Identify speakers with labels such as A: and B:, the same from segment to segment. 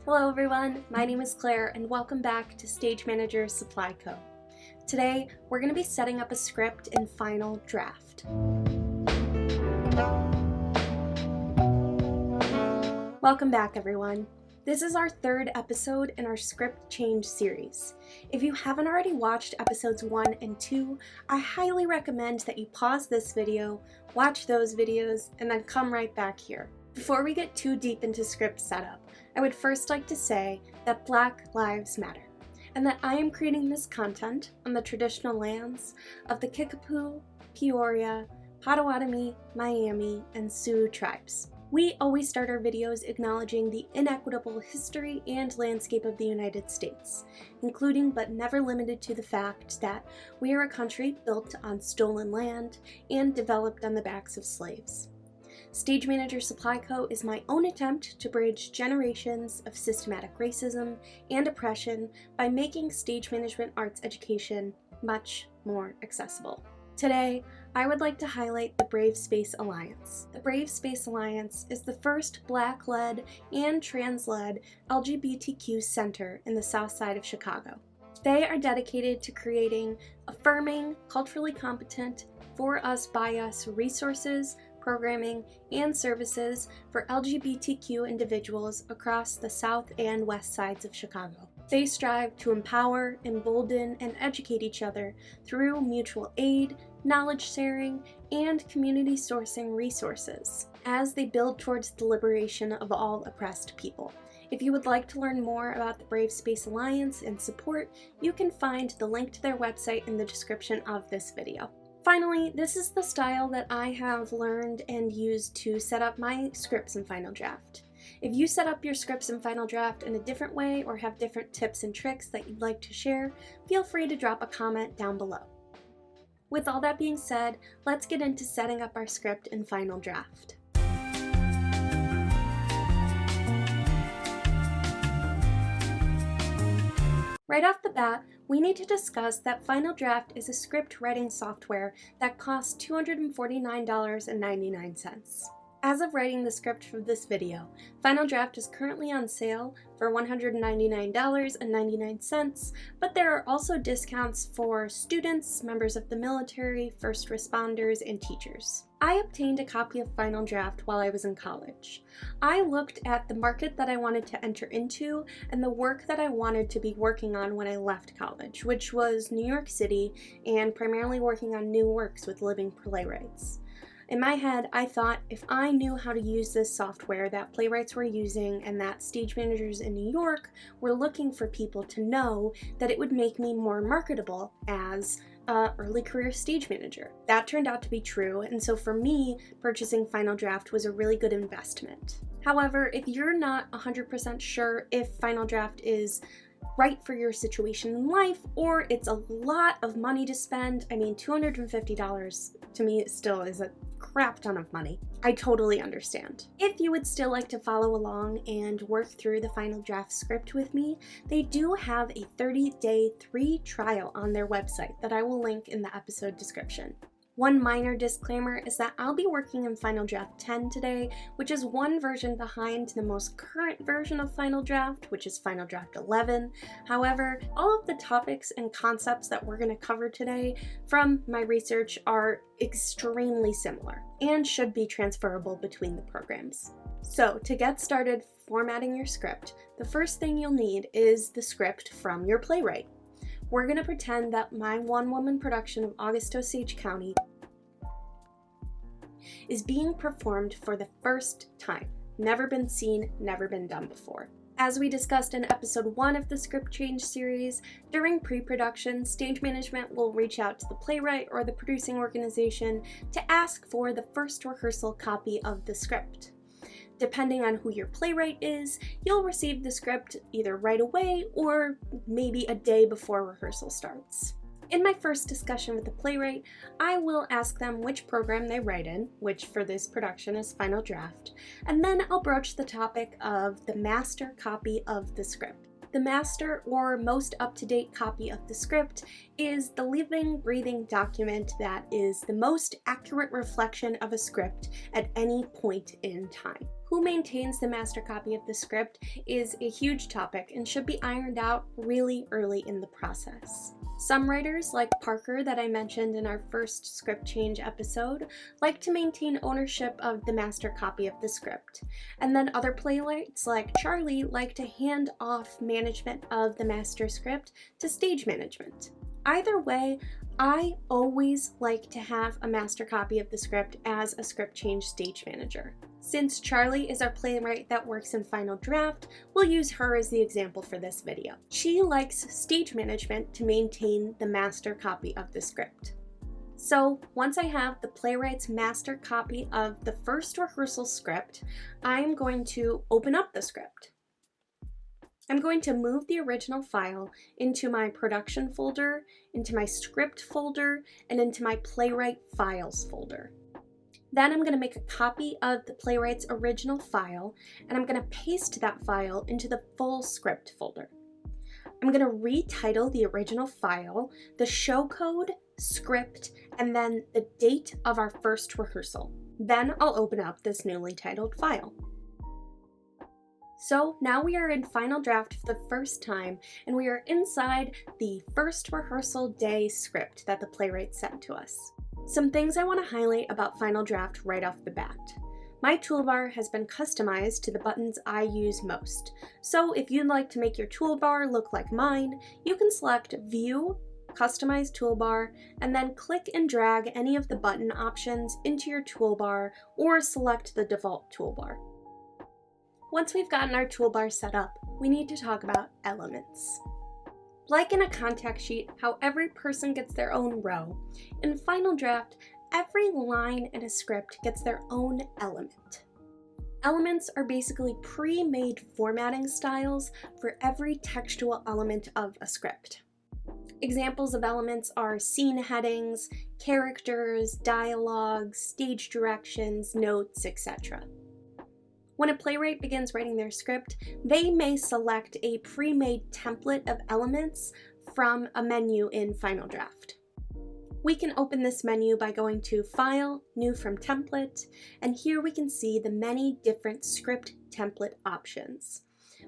A: Hello everyone, my name is Claire and welcome back to Stage Manager Supply Co. Today, we're going to be setting up a script in Final Draft. Welcome back everyone. This is our third episode in our script change series. If you haven't already watched episodes 1 and 2, I highly recommend that you pause this video, watch those videos, and then come right back here. Before we get too deep into script setup, I would first like to say that Black Lives Matter, and that I am creating this content on the traditional lands of the Kickapoo, Peoria, Potawatomi, Miami, and Sioux tribes. We always start our videos acknowledging the inequitable history and landscape of the United States, including but never limited to the fact that we are a country built on stolen land and developed on the backs of slaves. Stage Manager Supply Co. is my own attempt to bridge generations of systematic racism and oppression by making stage management arts education much more accessible. Today, I would like to highlight the Brave Space Alliance. The Brave Space Alliance is the first Black-led and trans-led LGBTQ center in the South Side of Chicago. They are dedicated to creating affirming, culturally competent, for us, by us resources, programming, and services for LGBTQ individuals across the South and West sides of Chicago. They strive to empower, embolden, and educate each other through mutual aid, knowledge sharing, and community sourcing resources as they build towards the liberation of all oppressed people. If you would like to learn more about the Brave Space Alliance and support, you can find the link to their website in the description of this video. Finally, this is the style that I have learned and used to set up my scripts in Final Draft. If you set up your scripts in Final Draft in a different way or have different tips and tricks that you'd like to share, feel free to drop a comment down below. With all that being said, let's get into setting up our script in Final Draft. Right off the bat, we need to discuss that Final Draft is a script writing software that costs $249.99. As of writing the script for this video, Final Draft is currently on sale for $199.99, but there are also discounts for students, members of the military, first responders, and teachers. I obtained a copy of Final Draft while I was in college. I looked at the market that I wanted to enter into and the work that I wanted to be working on when I left college, which was New York City and primarily working on new works with living playwrights. In my head, I thought if I knew how to use this software that playwrights were using and that stage managers in New York were looking for people to know, that it would make me more marketable as an early career stage manager. That turned out to be true, and so for me, purchasing Final Draft was a really good investment. However, if you're not 100% sure if Final Draft is right for your situation in life, or it's a lot of money to spend, I mean, $250 to me still is a crap ton of money. I totally understand. If you would still like to follow along and work through the Final Draft script with me, they do have a 30-day free trial on their website that I will link in the episode description. One minor disclaimer is that I'll be working in Final Draft 10 today, which is one version behind the most current version of Final Draft, which is Final Draft 11. However, all of the topics and concepts that we're going to cover today from my research are extremely similar and should be transferable between the programs. So, to get started formatting your script, the first thing you'll need is the script from your playwright. We're going to pretend that my one-woman production of August Osage County is being performed for the first time. Never been seen, never been done before. As we discussed in episode 1 of the script change series, during pre-production, stage management will reach out to the playwright or the producing organization to ask for the first rehearsal copy of the script. Depending on who your playwright is, you'll receive the script either right away or maybe a day before rehearsal starts. In my first discussion with the playwright, I will ask them which program they write in, which for this production is Final Draft, and then I'll broach the topic of the master copy of the script. The master or most up-to-date copy of the script is the living, breathing document that is the most accurate reflection of a script at any point in time. Who maintains the master copy of the script is a huge topic and should be ironed out really early in the process. Some writers, like Parker that I mentioned in our first script change episode, like to maintain ownership of the master copy of the script. And then other playwrights, like Charlie, like to hand off management of the master script to stage management. Either way, I always like to have a master copy of the script as a script change stage manager. Since Charlie is our playwright that works in final draft, we'll use her as the example for this video. She likes stage management to maintain the master copy of the script. So once I have the playwright's master copy of the first rehearsal script, I'm going to open up the script. I'm going to move the original file into my production folder, into my script folder, and into my playwright files folder. Then I'm going to make a copy of the playwright's original file, and I'm going to paste that file into the full script folder. I'm going to retitle the original file, the show code, script, and then the date of our first rehearsal. Then I'll open up this newly titled file. So now we are in final draft for the first time, and we are inside the first rehearsal day script that the playwright sent to us. Some things I want to highlight about final draft right off the bat. My toolbar has been customized to the buttons I use most. So if you'd like to make your toolbar look like mine, you can select View, Customize Toolbar, and then click and drag any of the button options into your toolbar or select the default toolbar. Once we've gotten our toolbar set up, we need to talk about elements. Like in a contact sheet, how every person gets their own row, in final draft, every line in a script gets their own element. Elements are basically pre-made formatting styles for every textual element of a script. Examples of elements are scene headings, characters, dialogue, stage directions, notes, etc. When a playwright begins writing their script, they may select a pre-made template of elements from a menu in Final Draft. We can open this menu by going to File, New from Template, and here we can see the many different script template options.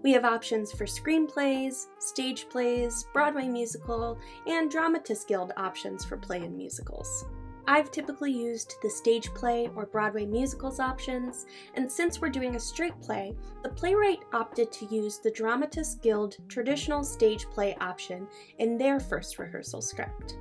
A: We have options for screenplays, stage plays, Broadway musical, and Dramatists Guild options for play and musicals. I've typically used the stage play or Broadway musicals options, and since we're doing a straight play, the playwright opted to use the Dramatists Guild traditional stage play option in their first rehearsal script.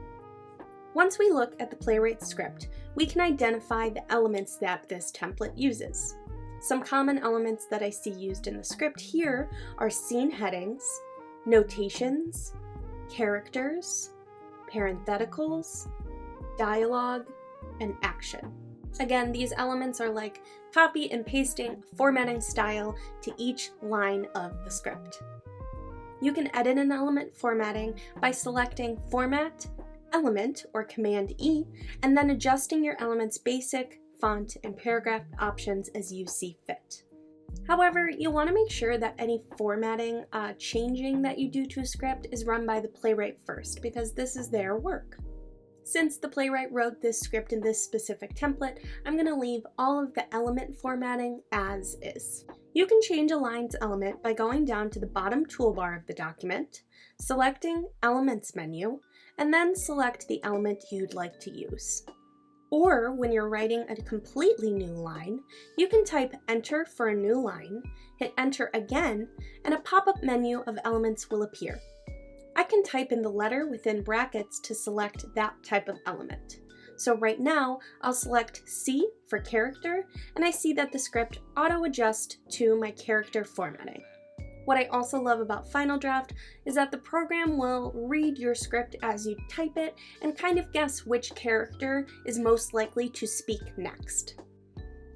A: Once we look at the playwright's script, we can identify the elements that this template uses. Some common elements that I see used in the script here are scene headings, notations, characters, parentheticals, dialogue, and action. Again, these elements are like copy and pasting formatting style to each line of the script. You can edit an element formatting by selecting Format, Element, or Command E, and then adjusting your element's basic, font, and paragraph options as you see fit. However, you'll want to make sure that any formatting changing that you do to a script is run by the playwright first, because this is their work. Since the playwright wrote this script in this specific template, I'm going to leave all of the element formatting as is. You can change a line's element by going down to the bottom toolbar of the document, selecting Elements menu, and then select the element you'd like to use. Or when you're writing a completely new line, you can type Enter for a new line, hit Enter again, and a pop-up menu of elements will appear. I can type in the letter within brackets to select that type of element. So right now, I'll select C for character, and I see that the script auto-adjusts to my character formatting. What I also love about Final Draft is that the program will read your script as you type it and kind of guess which character is most likely to speak next.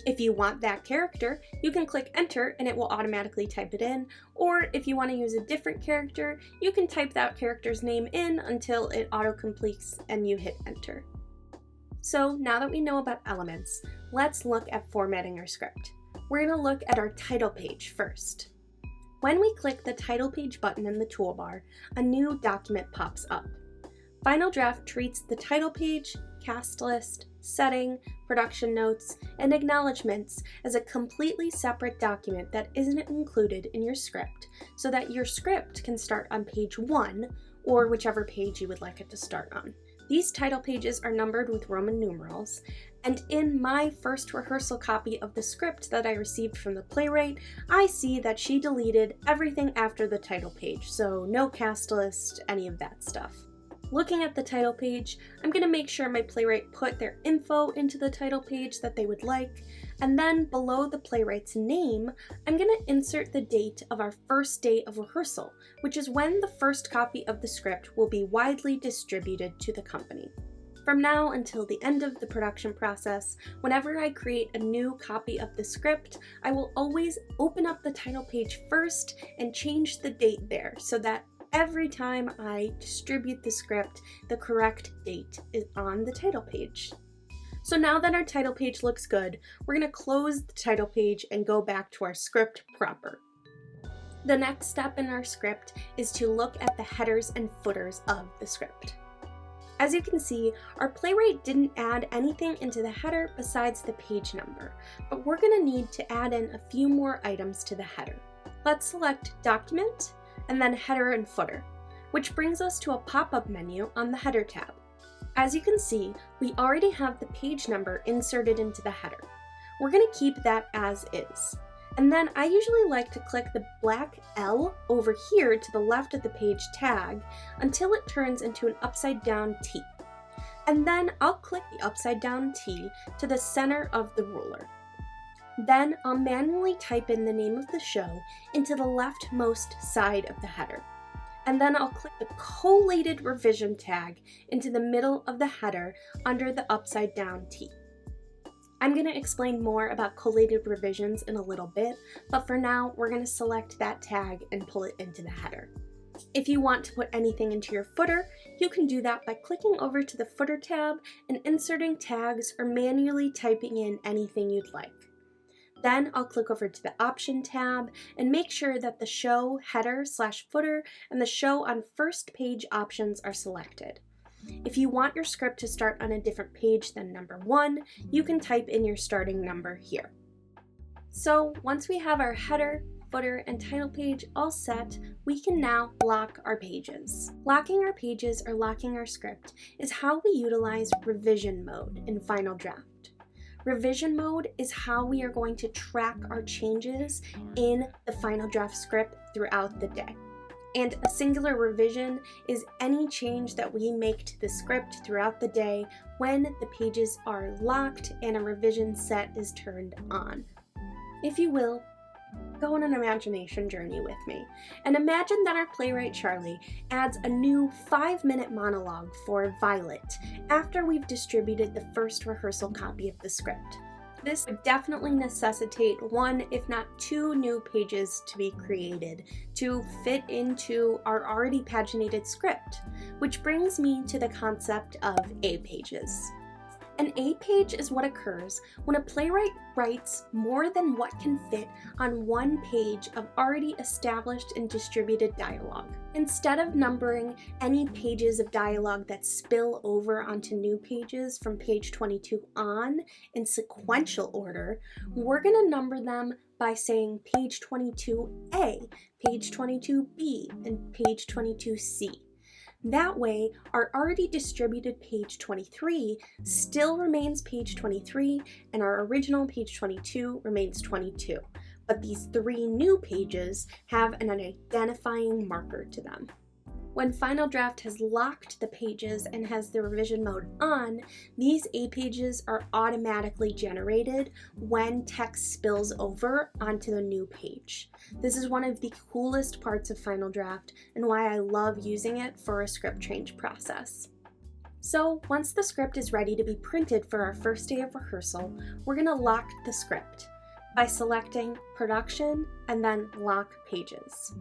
A: If you want that character, you can click Enter and it will automatically type it in, or if you want to use a different character, you can type that character's name in until it auto-completes and you hit Enter. So now that we know about elements, let's look at formatting our script. We're going to look at our title page first. When we click the title page button in the toolbar, a new document pops up. Final Draft treats the title page, cast list, setting, production notes, and acknowledgments as a completely separate document that isn't included in your script, so that your script can start on page 1 or whichever page you would like it to start on. These title pages are numbered with Roman numerals, and in my first rehearsal copy of the script that I received from the playwright, I see that she deleted everything after the title page, so no cast list, any of that stuff. Looking at the title page, I'm going to make sure my playwright put their info into the title page that they would like, and then below the playwright's name, I'm going to insert the date of our first day of rehearsal, which is when the first copy of the script will be widely distributed to the company. From now until the end of the production process, whenever I create a new copy of the script, I will always open up the title page first and change the date there so that every time I distribute the script, the correct date is on the title page. So now that our title page looks good, we're going to close the title page and go back to our script proper. The next step in our script is to look at the headers and footers of the script. As you can see, our playwright didn't add anything into the header besides the page number, but we're going to need to add in a few more items to the header. Let's select Document, and then Header and Footer, which brings us to a pop-up menu on the Header tab. As you can see, we already have the page number inserted into the header. We're going to keep that as is. And then I usually like to click the black L over here to the left of the page tag until it turns into an upside down T. And then I'll click the upside down T to the center of the ruler. Then I'll manually type in the name of the show into the leftmost side of the header. And then I'll click the collated revision tag into the middle of the header under the upside down T. I'm going to explain more about collated revisions in a little bit, but for now we're going to select that tag and pull it into the header. If you want to put anything into your footer, you can do that by clicking over to the Footer tab and inserting tags or manually typing in anything you'd like. Then I'll click over to the Option tab and make sure that the Show Header/Footer and the Show on First Page options are selected. If you want your script to start on a different page than number 1, you can type in your starting number here. So once we have our header, footer, and title page all set, we can now lock our pages. Locking our pages or locking our script is how we utilize revision mode in Final Draft. Revision mode is how we are going to track our changes in the Final Draft script throughout the day. And a singular revision is any change that we make to the script throughout the day when the pages are locked and a revision set is turned on. If you will, go on an imagination journey with me and imagine that our playwright Charlie adds a new 5-minute monologue for Violet after we've distributed the first rehearsal copy of the script. This would definitely necessitate 1, if not 2 new pages to be created to fit into our already paginated script, which brings me to the concept of A pages. An A page is what occurs when a playwright writes more than what can fit on one page of already established and distributed dialogue. Instead of numbering any pages of dialogue that spill over onto new pages from page 22 on in sequential order, we're going to number them by saying page 22A, page 22B, and page 22C. That way, our already distributed page 23 still remains page 23, and our original page 22 remains 22. But these 3 new pages have an identifying marker to them. When Final Draft has locked the pages and has the revision mode on, these A pages are automatically generated when text spills over onto the new page. This is one of the coolest parts of Final Draft and why I love using it for a script change process. So once the script is ready to be printed for our first day of rehearsal, we're going to lock the script by selecting Production and then Lock Pages.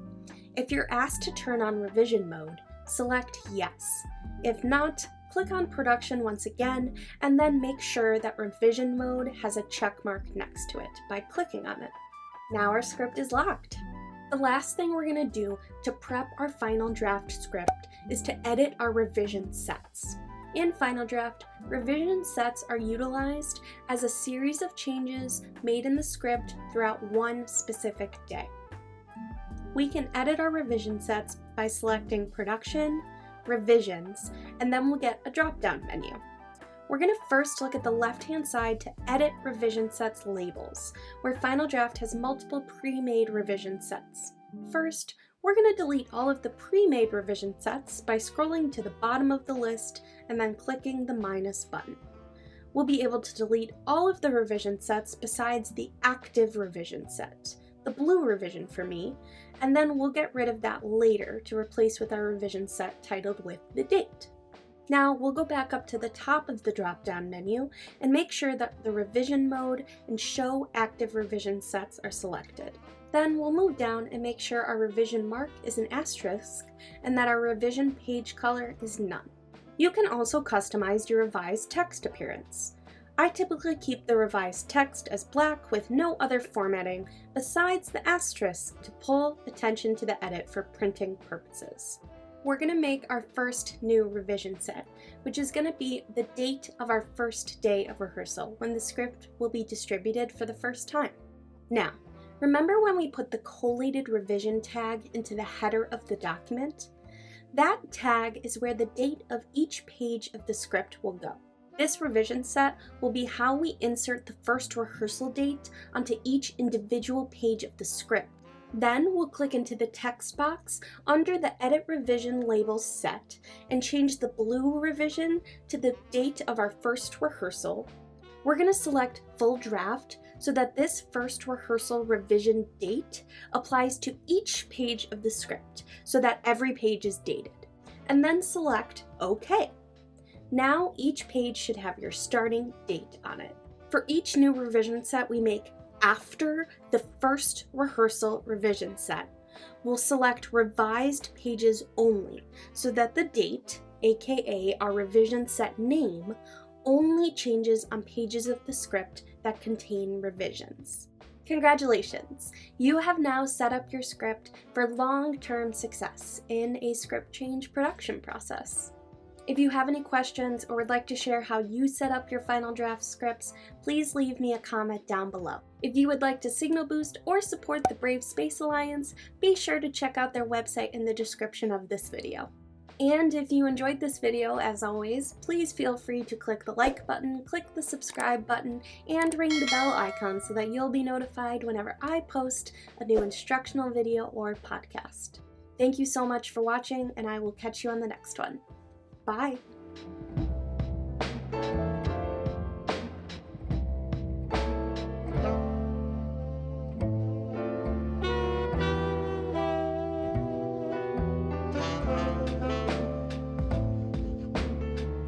A: If you're asked to turn on revision mode, select Yes. If not, click on Production once again and then make sure that revision mode has a check mark next to it by clicking on it. Now our script is locked. The last thing we're going to do to prep our Final Draft script is to edit our revision sets. In Final Draft, revision sets are utilized as a series of changes made in the script throughout one specific day. We can edit our revision sets by selecting Production, Revisions, and then we'll get a drop-down menu. We're going to first look at the left-hand side to edit revision sets labels, where Final Draft has multiple pre-made revision sets. First, we're going to delete all of the pre-made revision sets by scrolling to the bottom of the list and then clicking the minus button. We'll be able to delete all of the revision sets besides the active revision set, the blue revision for me, and then we'll get rid of that later to replace with our revision set titled with the date. Now we'll go back up to the top of the drop-down menu and make sure that the revision mode and show active revision sets are selected. Then we'll move down and make sure our revision mark is an asterisk and that our revision page color is none. You can also customize your revised text appearance. I typically keep the revised text as black with no other formatting besides the asterisk to pull attention to the edit for printing purposes. We're going to make our first new revision set, which is going to be the date of our first day of rehearsal when the script will be distributed for the first time. Now, remember when we put the collated revision tag into the header of the document? That tag is where the date of each page of the script will go. This revision set will be how we insert the first rehearsal date onto each individual page of the script. Then we'll click into the text box under the Edit Revision Labels set and change the blue revision to the date of our first rehearsal. We're going to select Full Draft so that this first rehearsal revision date applies to each page of the script so that every page is dated. And then select OK. Now each page should have your starting date on it. For each new revision set we make after the first rehearsal revision set, we'll select Revised Pages Only so that the date, aka our revision set name, only changes on pages of the script that contain revisions. Congratulations! You have now set up your script for long-term success in a script change production process. If you have any questions or would like to share how you set up your Final Draft scripts, please leave me a comment down below. If you would like to signal boost or support the Brave Space Alliance, be sure to check out their website in the description of this video. And if you enjoyed this video, as always, please feel free to click the like button, click the subscribe button, and ring the bell icon so that you'll be notified whenever I post a new instructional video or podcast. Thank you so much for watching, and I will catch you on the next one. Bye!